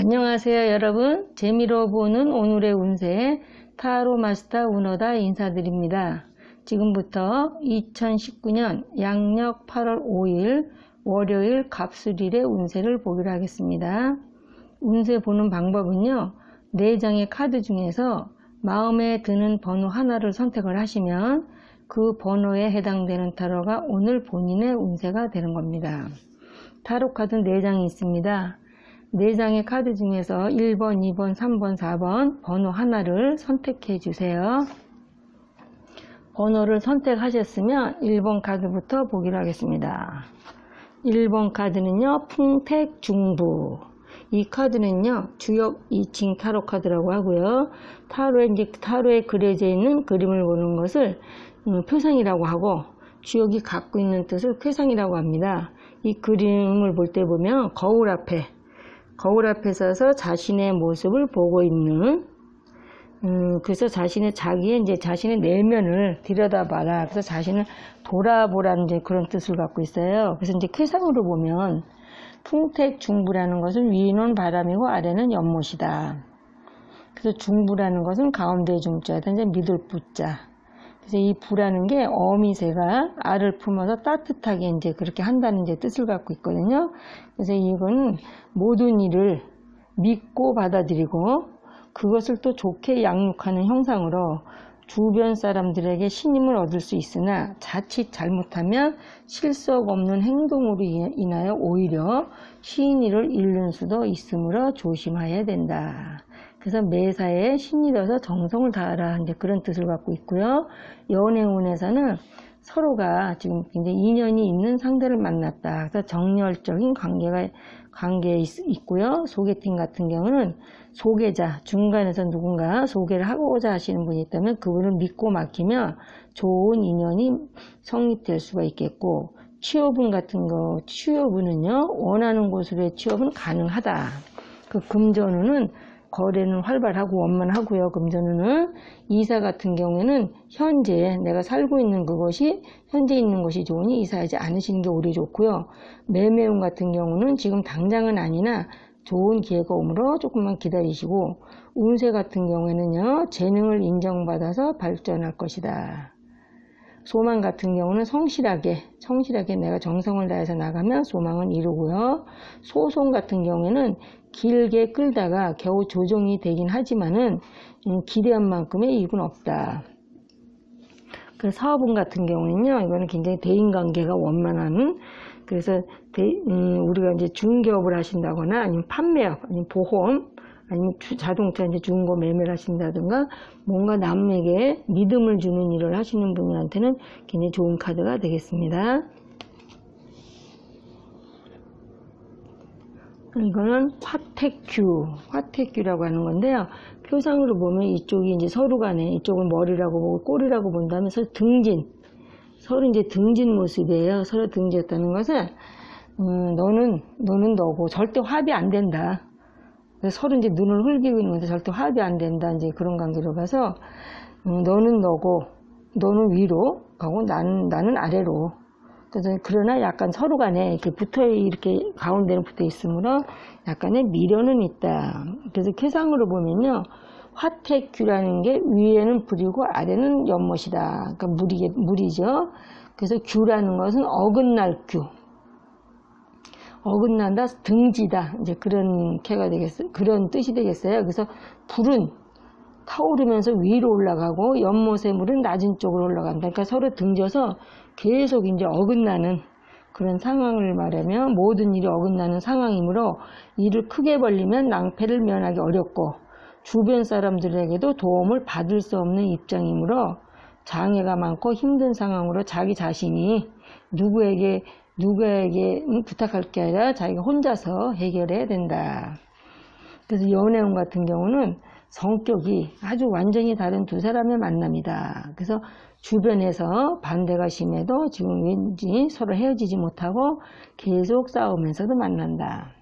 안녕하세요 여러분. 재미로 보는 오늘의 운세 타로 마스터 운어다 인사드립니다. 지금부터 2019년 양력 8월 5일 월요일 갑술일의 운세를 보기로 하겠습니다. 운세 보는 방법은요, 4장의 카드 중에서 마음에 드는 번호 하나를 선택을 하시면 그 번호에 해당되는 타로가 오늘 본인의 운세가 되는 겁니다. 타로 카드 4장이 있습니다. 4장의 카드 중에서 1번, 2번, 3번, 4번 번호 하나를 선택해 주세요. 번호를 선택하셨으면 1번 카드부터 보기로 하겠습니다. 1번 카드는요, 풍택중부. 이 카드는요, 주역 2층 타로 카드라고 하고요. 타로에 그려져 있는 그림을 보는 것을 표상이라고 하고, 주역이 갖고 있는 뜻을 쾌상이라고 합니다. 이 그림을 볼 때 보면 거울 앞에 서서 자신의 모습을 보고 있는, 그래서 자신의 내면을 들여다봐라. 그래서 자신을 돌아보라는 이제 그런 뜻을 갖고 있어요. 그래서 이제 쾌상으로 보면 풍택중부라는 것은 위는 바람이고 아래는 연못이다. 그래서 중부라는 것은 가운데 중자에다 이제 미들 부자. 그래서 이 부라는 게 어미새가 알을 품어서 따뜻하게 이제 그렇게 한다는 이제 뜻을 갖고 있거든요. 그래서 이건 모든 일을 믿고 받아들이고 그것을 또 좋게 양육하는 형상으로 주변 사람들에게 신임을 얻을 수 있으나 자칫 잘못하면 실속 없는 행동으로 인하여 오히려 신의를 잃는 수도 있으므로 조심해야 된다. 그래서 매사에 신이 되어서 정성을 다하라, 이제 그런 뜻을 갖고 있고요. 연애운에서는 서로가 지금 굉장히 인연이 있는 상대를 만났다. 그래서 정열적인 관계에 있고요. 소개팅 같은 경우는 소개자, 중간에서 누군가 소개를 하고자 하시는 분이 있다면 그분을 믿고 맡기면 좋은 인연이 성립될 수가 있겠고, 취업운 같은 거, 취업운은요, 원하는 곳으로의 취업은 가능하다. 그 금전운은 거래는 활발하고 원만하고요. 금전운은 이사 같은 경우에는 현재 내가 살고 있는 그것이 현재 있는 것이 좋으니 이사하지 않으시는 게 오히려 좋고요. 매매운 같은 경우는 지금 당장은 아니나 좋은 기회가 오므로 조금만 기다리시고, 운세 같은 경우에는요, 재능을 인정받아서 발전할 것이다. 소망 같은 경우는 성실하게 내가 정성을 다해서 나가면 소망은 이루고요. 소송 같은 경우에는 길게 끌다가 겨우 조정이 되긴 하지만은 기대한 만큼의 이익은 없다. 그 사업운 같은 경우는요, 이거는 굉장히 대인관계가 원만한, 그래서 우리가 이제 중개업을 하신다거나 아니면 판매업, 아니면 보험, 아니면 자동차 이제 중고 매매를 하신다든가 뭔가 남에게 믿음을 주는 일을 하시는 분들한테는 굉장히 좋은 카드가 되겠습니다. 이거는 화택규라고 하는 건데요. 표상으로 보면 이쪽이 이제 서로 간에 이쪽은 머리라고 보고 꼬리라고 본다면 서로 이제 등진 모습이에요. 서로 등지했다는 것은 너는 너고 절대 합의 안 된다. 서로 이제 눈을 흘기고 있는 건데 절대 합의 안 된다. 이제 그런 관계로 가서 너는 너고 너는 위로 가고 나는 아래로. 그래서 그러나 약간 서로 간에 이렇게 가운데는 붙어 있으므로 약간의 미련은 있다. 그래서 쾌상으로 보면요, 화택규라는 게 위에는 불이고 아래는 연못이다. 그러니까 물이죠. 그래서 규라는 것은 어긋날 규. 어긋난다, 등지다. 이제 그런 그런 뜻이 되겠어요. 그래서 불은 타오르면서 위로 올라가고 연못의 물은 낮은 쪽으로 올라간다. 그러니까 서로 등져서 계속 이제 어긋나는 그런 상황을 말하면 모든 일이 어긋나는 상황이므로 일을 크게 벌리면 낭패를 면하기 어렵고 주변 사람들에게도 도움을 받을 수 없는 입장이므로 장애가 많고 힘든 상황으로 자기 자신이 누구에게 부탁할 게 아니라 자기가 혼자서 해결해야 된다. 그래서 연애운 같은 경우는 성격이 아주 완전히 다른 두 사람의 만남이다. 그래서 주변에서 반대가 심해도 지금 왠지 서로 헤어지지 못하고 계속 싸우면서도 만난다.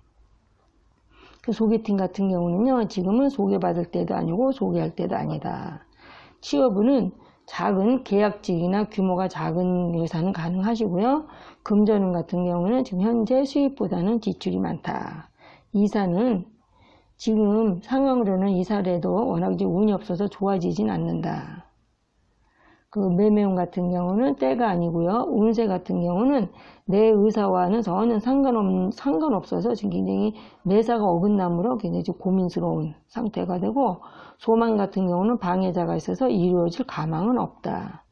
그 소개팅 같은 경우는요, 지금은 소개받을 때도 아니고 소개할 때도 아니다. 취업운은 작은 계약직이나 규모가 작은 회사는 가능하시고요. 금전운 같은 경우는 지금 현재 수입보다는 지출이 많다. 이사는 지금 상황으로는 이사를 해도 워낙 이제 운이 없어서 좋아지진 않는다. 그 매매운 같은 경우는 때가 아니고요. 운세 같은 경우는 내 의사와는 전혀 상관없어서 지금 굉장히 매사가 어긋남으로 굉장히 좀 고민스러운 상태가 되고, 소망 같은 경우는 방해자가 있어서 이루어질 가망은 없다.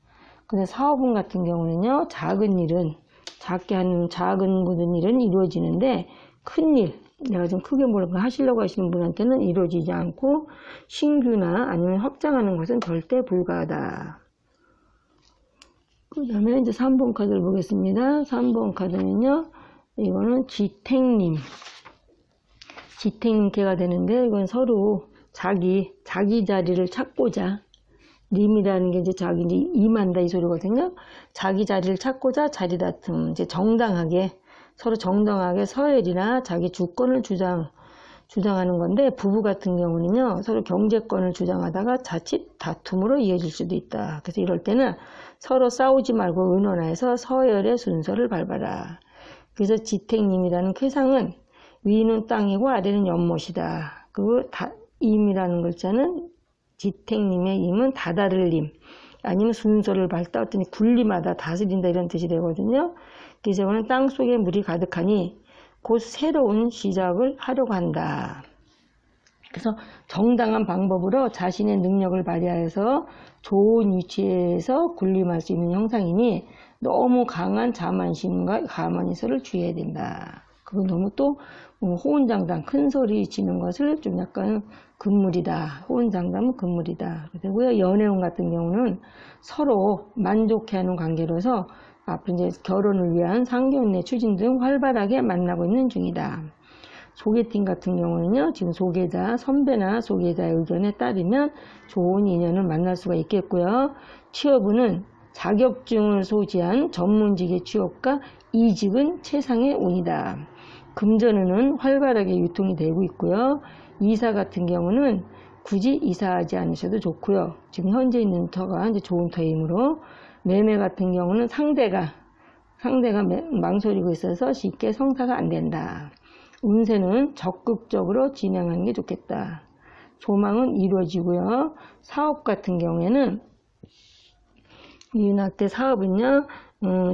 근데 사업운 같은 경우는요, 작은 일은, 작게 하는 작은 굳은 일은 이루어지는데, 큰 일, 내가 좀 크게 뭔가 하시려고 하시는 분한테는 이루어지지 않고, 신규나 아니면 확장하는 것은 절대 불가하다. 그 다음에 이제 3번 카드를 보겠습니다. 3번 카드는요, 이거는 지택님. 지택님께가 되는데, 이건 서로 자기 자리를 찾고자, 님이라는 게 이제 자기 이제 임한다 이 소리거든요. 자기 자리를 찾고자 자리 다툼, 이제 서로 정당하게 서열이나 자기 주권을 주장하는 건데, 부부 같은 경우는요, 서로 경제권을 주장하다가 자칫 다툼으로 이어질 수도 있다. 그래서 이럴 때는 서로 싸우지 말고 의논해서 서열의 순서를 밟아라. 그래서 지택님이라는 쾌상은 위는 땅이고 아래는 연못이다. 그 임이라는 글자는 지택님의 임은 다다를 임, 아니면 순서를 밟다, 어떤 군림하다, 다스린다 이런 뜻이 되거든요. 그래서 이거는 땅속에 물이 가득하니 곧 새로운 시작을 하려고 한다. 그래서 정당한 방법으로 자신의 능력을 발휘해서 좋은 위치에서 군림할 수 있는 형상이니 너무 강한 자만심과 가만히서를 주의해야 된다. 그건 너무 또 호언장담, 큰 소리 지는 것을 좀 약간 금물이다. 호언장담은 금물이다. 그리고요, 연애운 같은 경우는 서로 만족해하는 관계로서 앞으로 이제 결혼을 위한 상견례 추진 등 활발하게 만나고 있는 중이다. 소개팅 같은 경우는요, 지금 소개자, 선배나 소개자의 의견에 따르면 좋은 인연을 만날 수가 있겠고요. 취업운은 자격증을 소지한 전문직의 취업과 이직은 최상의 운이다. 금전운은 활발하게 유통이 되고 있고요. 이사 같은 경우는 굳이 이사하지 않으셔도 좋고요. 지금 현재 있는 터가 이제 좋은 터이므로, 매매 같은 경우는 상대가 망설이고 있어서 쉽게 성사가 안 된다. 운세는 적극적으로 진행하는 게 좋겠다. 소망은 이루어지고요. 사업 같은 경우에는 윤학대 사업은요,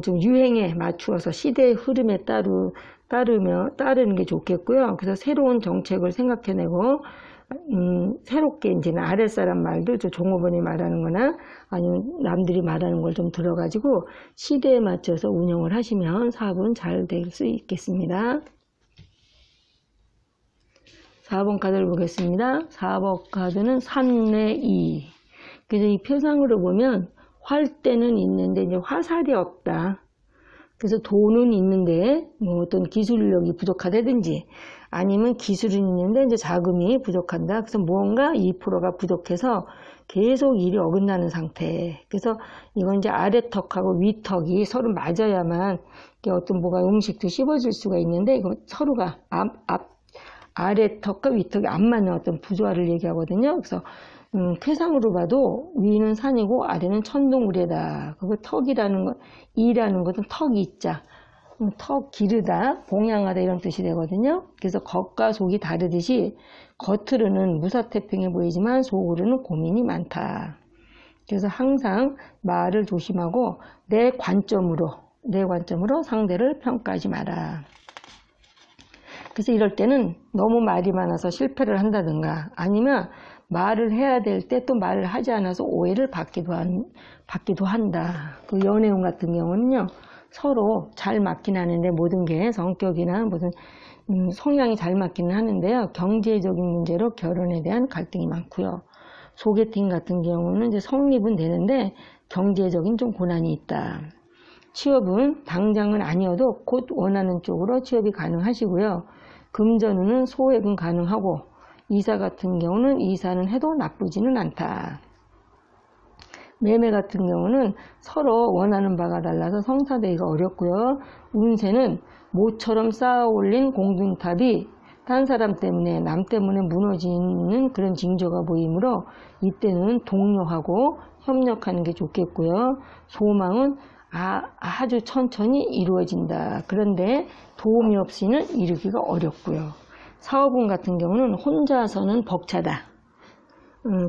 좀 유행에 맞추어서 시대의 흐름에 따르는 게 좋겠고요. 그래서 새로운 정책을 생각해내고, 새롭게 이제는 아랫사람 말들, 종업원이 말하는 거나 아니면 남들이 말하는 걸 좀 들어가지고 시대에 맞춰서 운영을 하시면 사업은 잘 될 수 있겠습니다. 4번 카드를 보겠습니다. 4번 카드는 3내2. 그래서 이 표상으로 보면 활대는 있는데 이제 화살이 없다. 그래서 돈은 있는데 뭐 어떤 기술력이 부족하다든지, 아니면 기술은 있는데 이제 자금이 부족한다. 그래서 무언가 2%가 부족해서 계속 일이 어긋나는 상태. 그래서 이건 이제 아래턱하고 위턱이 서로 맞아야만 어떤 뭐가 음식도 씹어질 수가 있는데, 이거 서로가 아래턱과 위턱이 안 맞는 어떤 부조화를 얘기하거든요. 그래서 쾌상으로 봐도 위는 산이고 아래는 천둥우레다. 그거 턱이라는 것, 이라는 것은 턱이 있자, 턱 기르다, 봉양하다 이런 뜻이 되거든요. 그래서 겉과 속이 다르듯이 겉으로는 무사태평해 보이지만 속으로는 고민이 많다. 그래서 항상 말을 조심하고 내 관점으로 상대를 평가하지 마라. 그래서 이럴 때는 너무 말이 많아서 실패를 한다든가, 아니면 말을 해야 될 때 또 말을 하지 않아서 오해를 받기도 한다. 그 연애운 같은 경우는요, 서로 잘 맞긴 하는데, 모든 게 성격이나 무슨 성향이 잘 맞기는 하는데요, 경제적인 문제로 결혼에 대한 갈등이 많고요. 소개팅 같은 경우는 이제 성립은 되는데 경제적인 좀 고난이 있다. 취업은 당장은 아니어도 곧 원하는 쪽으로 취업이 가능하시고요. 금전운은 소액은 가능하고, 이사 같은 경우는 이사는 해도 나쁘지는 않다. 매매 같은 경우는 서로 원하는 바가 달라서 성사되기가 어렵고요. 운세는 모처럼 쌓아 올린 공든탑이 딴 사람 때문에, 남 때문에 무너지는 그런 징조가 보이므로 이때는 동료하고 협력하는 게 좋겠고요. 소망은 아주 천천히 이루어진다. 그런데 도움이 없이는 이루기가 어렵고요. 사업운 같은 경우는 혼자서는 벅차다.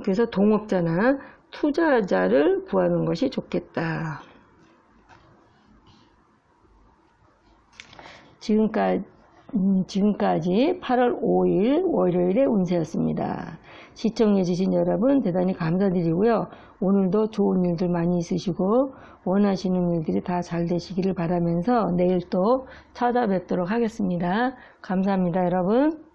그래서 동업자나 투자자를 구하는 것이 좋겠다. 지금까지 8월 5일 월요일의 운세였습니다. 시청해주신 여러분 대단히 감사드리고요. 오늘도 좋은 일들 많이 있으시고 원하시는 일들이 다 잘 되시기를 바라면서 내일 또 찾아뵙도록 하겠습니다. 감사합니다, 여러분.